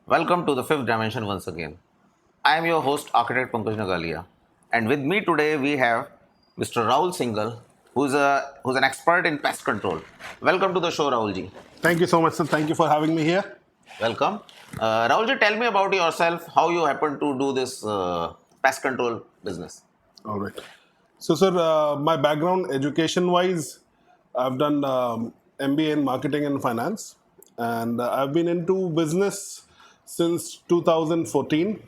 Welcome to the fifth dimension once again. I am your host, architect Pankaj Nagalia, and with me today we have Mr. Rahul Singhal, who's an expert in pest control. Welcome to the show, Rahulji. Thank you so much, sir. Thank you for having me here. Welcome. Rahulji, tell me about yourself, how you happen to do this pest control business. All right. So, sir, my background education-wise, I've done MBA in marketing and finance, and I've been into business since 2014.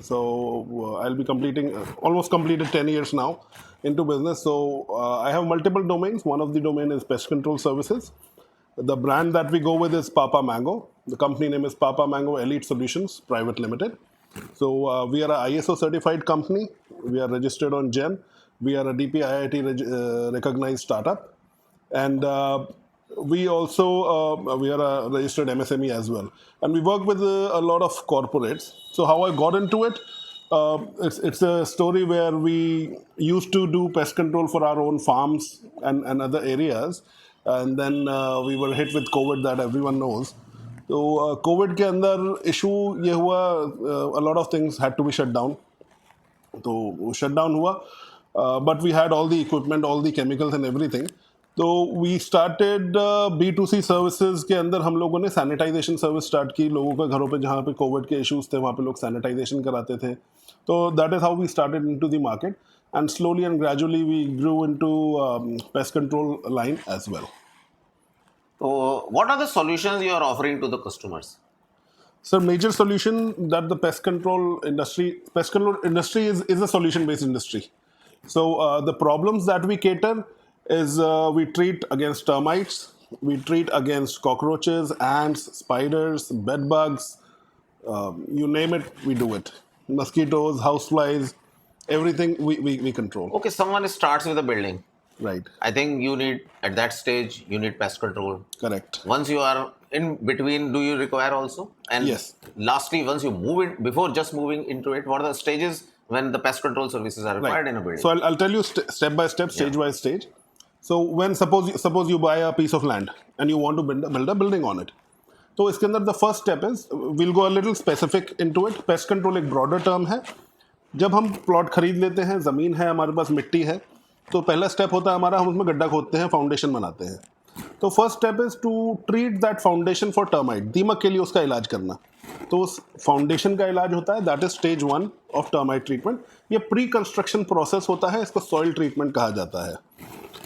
So I'll be completing almost completed 10 years now into business. So I have multiple domains. One of the domain is pest control services. The brand that we go with is Papa Mango. The company name is Papa Mango Elite Solutions Private Limited. So we are a ISO certified company. We are registered on GEM. We are a DPIIT recognized startup, and we also we are a registered MSME as well. And we work with a lot of corporates. So how I got into it? It's a story where we used to do pest control for our own farms and other areas, and then we were hit with COVID that everyone knows. तो Covid के अंदर issue ये हुआ, a lot of things had to be shut down. तो वो shut down हुआ, but we had all the equipment, all the chemicals and everything. तो we started B2C services के अंदर हम लोगों ने सैनिटाइजेशन सर्विस स्टार्ट की. लोगों के घरों पे जहाँ पे कोविड के इश्यूज थे वहाँ पे लोग सैनिटाइजेशन कराते थे. तो that is how we started into the market, and slowly and gradually we grew into pest control line as well. So, what are the solutions you are offering to the customers? So major solution that the pest control industry is a solution based industry. So the problems that we cater is we treat against termites, we treat against cockroaches, ants, spiders, bed bugs, you name it, we do it. Mosquitoes, houseflies, everything we control. Okay, someone starts with a building. Right. I think you need, at that stage, you need pest control. Correct. Once you are in between, do you require also? And Yes. lastly, once you move it, before just moving into it, what are the stages when the pest control services are required in a building? So I'll tell you step by step, stage by stage. So when suppose you buy a piece of land and you want to build a building on it. तो इसके अंदर the first step is we'll go a little specific into it. Pest control एक broader term है. जब हम plot खरीद लेते हैं, ज़मीन है हमारे पास, मिट्टी है, तो पहला स्टेप होता है हमारा, हम उसमें गड्ढा खोदते हैं, फाउंडेशन बनाते हैं. तो first step is to treat that foundation for termite, दीमक के लिए उसका इलाज करना. तो उस फाउंडेशन का इलाज होता है, that is stage 1 of termite treatment. ये प्री कंस्ट्रक्शन प्रोसेस होता है, इसको सॉइल ट्रीटमेंट कहा जाता है.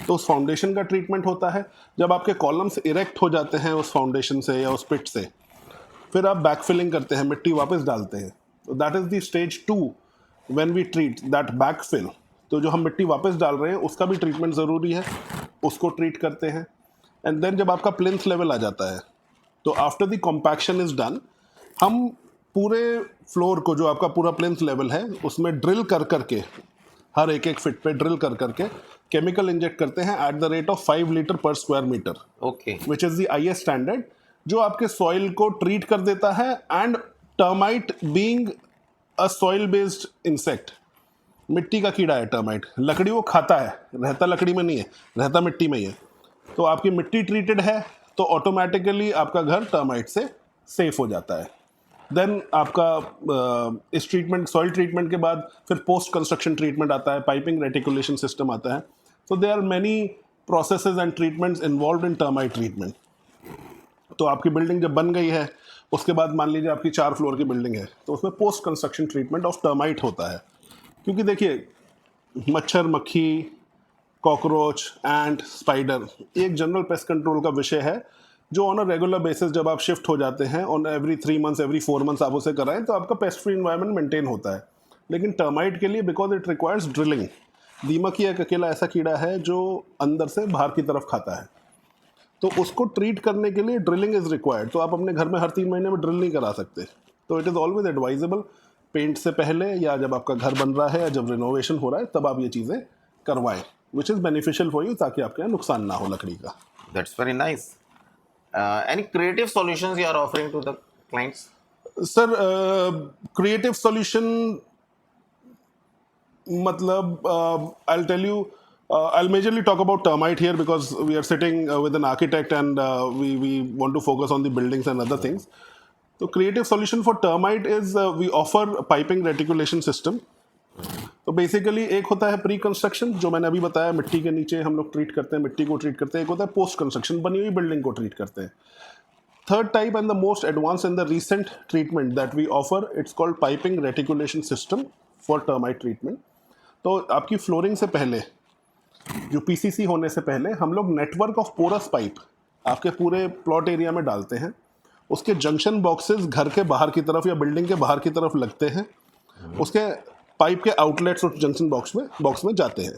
तो उस फाउंडेशन का ट्रीटमेंट होता है. जब आपके कॉलम्स इरेक्ट हो जाते हैं उस फाउंडेशन से या उस पिट से, फिर आप बैकफिलिंग करते हैं, मिट्टी वापस डालते हैं. तो that is the stage 2 when we treat that backfill. तो जो हम मिट्टी वापस डाल रहे हैं उसका भी ट्रीटमेंट ज़रूरी है, उसको ट्रीट करते हैं. एंड देन जब आपका प्लिंथ लेवल आ जाता है, तो after the compaction is done, हम पूरे फ्लोर को, जो आपका पूरा प्लिंथ लेवल है, उसमें ड्रिल कर करके, हर एक एक फिट पे ड्रिल कर करके केमिकल इंजेक्ट करते हैं at the rate of 5 litre per square metre, Okay. Which is the IS standard, जो आपके सॉइल को ट्रीट कर देता है. And termite being a soil based insect, मिट्टी का कीड़ा है टर्माइट, लकड़ी वो खाता है, रहता लकड़ी में नहीं है, रहता मिट्टी में ही है. तो आपकी मिट्टी ट्रीटेड है तो ऑटोमेटिकली आपका घर टर्माइट से सेफ हो जाता है. देन आपका इस ट्रीटमेंट, सॉइल ट्रीटमेंट के बाद फिर पोस्ट कंस्ट्रक्शन ट्रीटमेंट आता है, पाइपिंग रेटिकुलेशन सिस्टम आता है. So there are many processes and treatments involve in termite treatment. तो आपकी बिल्डिंग जब बन गई है, उसके बाद मान लीजिए आपकी 4 फ्लोर की बिल्डिंग है, तो उसमें post construction treatment of termite होता है. क्योंकि देखिए, मच्छर, मक्खी, कॉकरोच, एंट, स्पाइडर एक जनरल पेस्ट कंट्रोल का विषय है, जो ऑन अ रेगुलर बेसिस जब आप शिफ्ट हो जाते हैं, on every 3 months, every 4 months आप उसे कराएं, तो आपका पेस्ट फ्री इन्वायरमेंट मेंटेन होता है. लेकिन टर्माइट के लिए, बिकॉज इट रिक्वायर्स ड्रिलिंग, दीमक ही एक अकेला ऐसा कीड़ा है जो अंदर से बाहर की तरफ खाता है, तो उसको ट्रीट करने के लिए ड्रिलिंग इज रिक्वायर्ड. तो आप अपने घर में हर 3 महीने में ड्रिल नहीं करा सकते. तो it is always advisable, paint से पहले या जब आपका घर बन रहा है या जब रिनोवेशन हो रहा है, तब आप ये चीज़ें करवाएं, which is beneficial for you, ताकि आपके यहाँ नुकसान ना हो लकड़ी का. That's very nice. Any creative solutions you are offering to the clients? Sir creative solution मतलब I'll tell you, I'll majorly talk about termite here because we are sitting with an architect and we want to focus on the buildings and other things. तो creative solution for termite is we offer piping reticulation system. तो basically एक होता है pre construction, जो मैंने अभी बताया, मिट्टी के नीचे हम लोग ट्रीट करते हैं, मिट्टी को ट्रीट करते हैं। एक होता है पोस्ट कंस्ट्रक्शन, बनी हुई बिल्डिंग को ट्रीट करते हैं। Third type and the most advanced and the recent treatment that we offer, it's called piping reticulation system for termite treatment. तो आपकी फ्लोरिंग से पहले, जो पीसीसी होने से पहले, हम लोग नेटवर्क ऑफ पोरस पाइप आपके पूरे प्लॉट एरिया में डालते हैं। उसके जंक्शन बॉक्सेस घर के बाहर की तरफ या बिल्डिंग के बाहर की तरफ लगते हैं। उसके पाइप के आउटलेट्स उस जंक्शन बॉक्स में जाते हैं।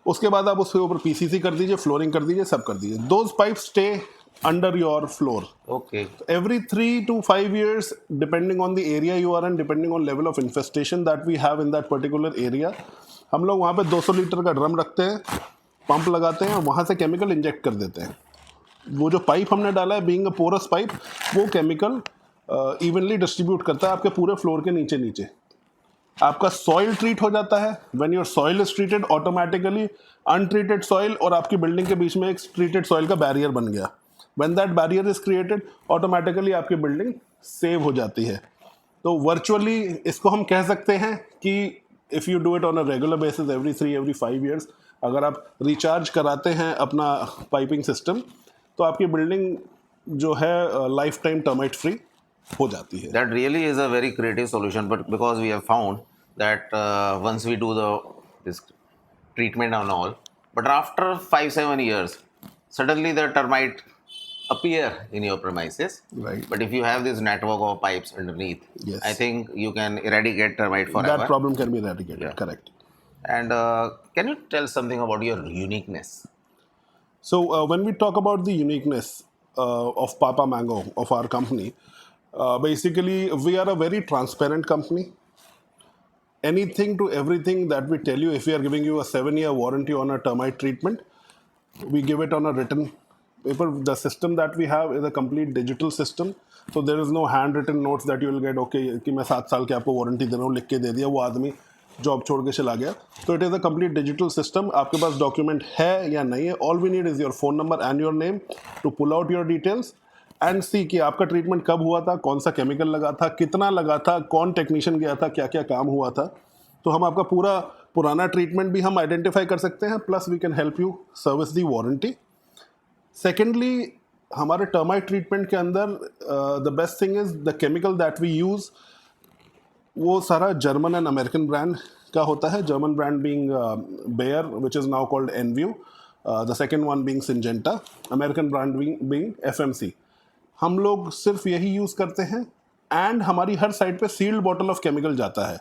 उसके बाद आप उसके ऊपर पीसीसी कर दीजिए, फ्लोरिंग कर दीजिए, सब कर दीजिए। Those pipe stay under your floor. Okay. Every 3 to 5 years, depending on the area you are in, depending on level of infestation that we have in that particular area, हम लोग वहाँ पे 200 लीटर का ड्रम रखते हैं, pump लगाते हैं और वहाँ से केमिकल इंजेक्ट कर देते हैं। वो जो पाइप हमने डाला है, बीइंग अ पोरस पाइप, वो केमिकल इवनली डिस्ट्रीब्यूट करता है आपके पूरे फ्लोर के नीचे नीचे। आपका सॉइल ट्रीट हो जाता है। When your soil is treated, automatically untreated soil और आपकी बिल्डिंग के बीच में एक ट्रीटेड सॉइल का बैरियर बन गया। When that barrier is created, automatically आपकी बिल्डिंग सेव हो जाती है। तो वर्चुअली इसको हम कह सकते हैं कि if you do it on a regular basis every 5 years, अगर आप रिचार्ज कराते हैं अपना पाइपिंग सिस्टम, तो आपकी बिल्डिंग जो है लाइफ टाइम टर्माइट फ्री हो जाती है। That really is a very creative solution, but because we have found that once we do this treatment and all, but after 5-7 years, suddenly the termite appear in your premises. Right. But if you have this network of pipes underneath, Yes. I think you can eradicate termite forever. That problem can be eradicated. Yeah. Correct. And can you tell something about your uniqueness? So when we talk about the uniqueness of Papa Mango, of our company, basically we are a very transparent company. Anything to everything that we tell you, if we are giving you a 7-year warranty on a termite treatment, we give it on a written paper. The system that we have is a complete digital system, so there is no handwritten notes that you will get, okay कि मैं 7 साल की आपको warranty दे रहा हूँ, लिख के दे दिया, वो आदमी जॉब छोड़ के चला गया। तो it is a complete digital system. आपके पास डॉक्यूमेंट है या नहीं है, all we need is your phone number and your name to pull out your details and see कि आपका ट्रीटमेंट कब हुआ था, कौन सा केमिकल लगा था, कितना लगा था, कौन टेक्नीशियन गया था, क्या क्या काम हुआ था। तो हम आपका पूरा पुराना ट्रीटमेंट भी हम आइडेंटिफाई कर सकते हैं, plus we can help you service the warranty. Secondly, हमारे टर्माइट ट्रीटमेंट के अंदर the best thing is the chemical that we use, वो सारा जर्मन एंड अमेरिकन ब्रांड का होता है। German brand being Bayer, which is now called Envu, the second one being Syngenta, American brand being FMC. हम लोग सिर्फ यही use करते हैं एंड हमारी हर साइड पे सील्ड बॉटल ऑफ केमिकल जाता है।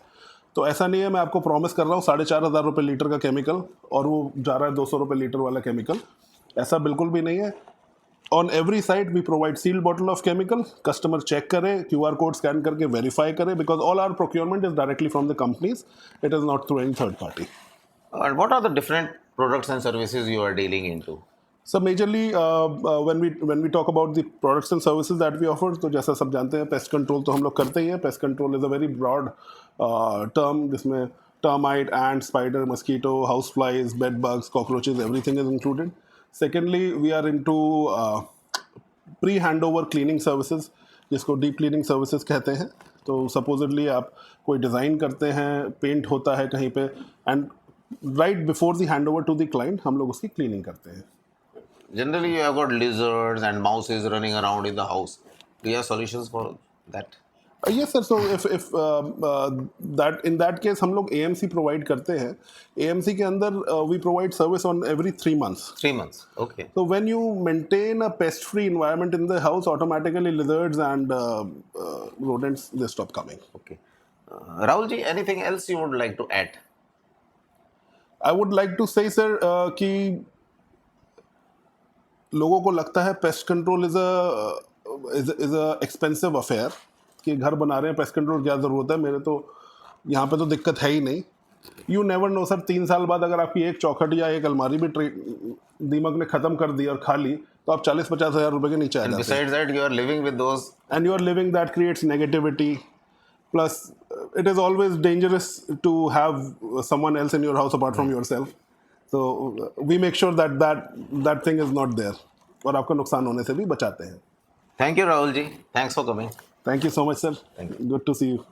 तो ऐसा नहीं है मैं आपको प्रॉमिस कर रहा हूँ 4,500 रुपये लीटर का केमिकल और वो जा रहा है 200 रुपये लीटर वाला केमिकल, ऐसा बिल्कुल भी नहीं है। On every site we provide sealed bottle of chemical, customer check करे, QR कोड स्कैन करके वेरीफाई करे, because all our procurement is directly from the companies, it is not through any third party. And what are the different products and services you are dealing into? So majorly when we talk about the products and services that we offer, तो जैसा सब जानते हैं pest control तो हम लोग करते ही हैं। Pest control is a very broad term, जिसमें termite, and, spider, mosquito, house flies, bed bugs, cockroaches, everything is included. Secondly, we are into pre hand over cleaning services, जिसको डीप क्लीनिंग सर्विसेज कहते हैं। तो supposedly आप कोई design करते हैं, paint होता है कहीं पे, and right before the hand over to the client हम लोग उसकी क्लीनिंग करते हैं। Generally, you have got lizards and mouses running around in the house. Do you have solutions for that? Yes sir, so if that in that case हम लोग AMC provide करते हैं। AMC के अंदर we provide service on every 3 months. 3 months. Okay. So when you maintain a pest-free environment in the house, automatically lizards and rodents, they stop coming. Okay. Rahulji, anything else you would like to add? I would like to say sir कि लोगों को लगता है pest control is a expensive affair, कि घर बना रहे हैं, पेस्ट कंट्रोल क्या ज़रूरत है, मेरे तो यहाँ पे तो दिक्कत है ही नहीं। यू नेवर नो सर, 3 साल बाद अगर आपकी एक चौखट या एक अलमारी भी दीमक ने ख़त्म कर दी और खा ली, तो आप 40-50 हज़ार रुपये के नीचे आ जाते हैं। Besides that, you are living with those. And you are living, that creates negativity. Plus, it is always dangerous to have someone else in your house apart from yourself. So we make sure that thing is not there, और आपको नुकसान होने से भी बचाते हैं। Thank you, Rahul ji. Thanks for coming. Thank you so much, sir. Thank you. Good to see you.